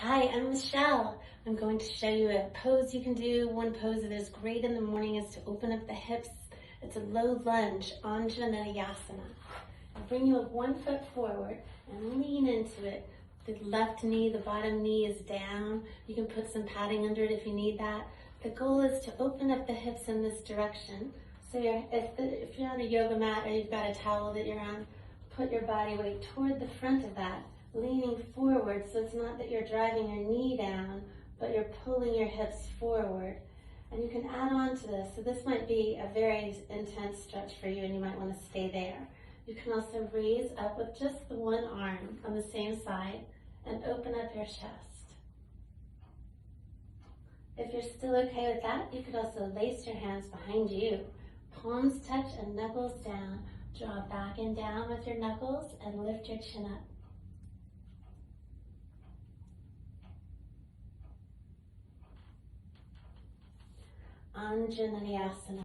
Hi, I'm Michelle. I'm going to show you a pose you can do. One pose that is great in the morning is to open up the hips. It's a low lunge, Anjaneyasana. I'll bring you up 1 foot forward and lean into it. The left knee, the bottom knee is down. You can put some padding under it if you need that. The goal is to open up the hips in this direction. So if you're on a yoga mat or you've got a towel that you're on, put your body weight toward the front of that, leaning forward, so it's not that you're driving your knee down, but you're pulling your hips forward. And you can add on to this. So this might be a very intense stretch for you and you might want to stay there. You can also raise up with just the one arm on the same side and open up your chest. If you're still okay with that, you could also lace your hands behind you. Palms touch and knuckles down. Draw back and down with your knuckles and lift your chin up. Anjaneyasana.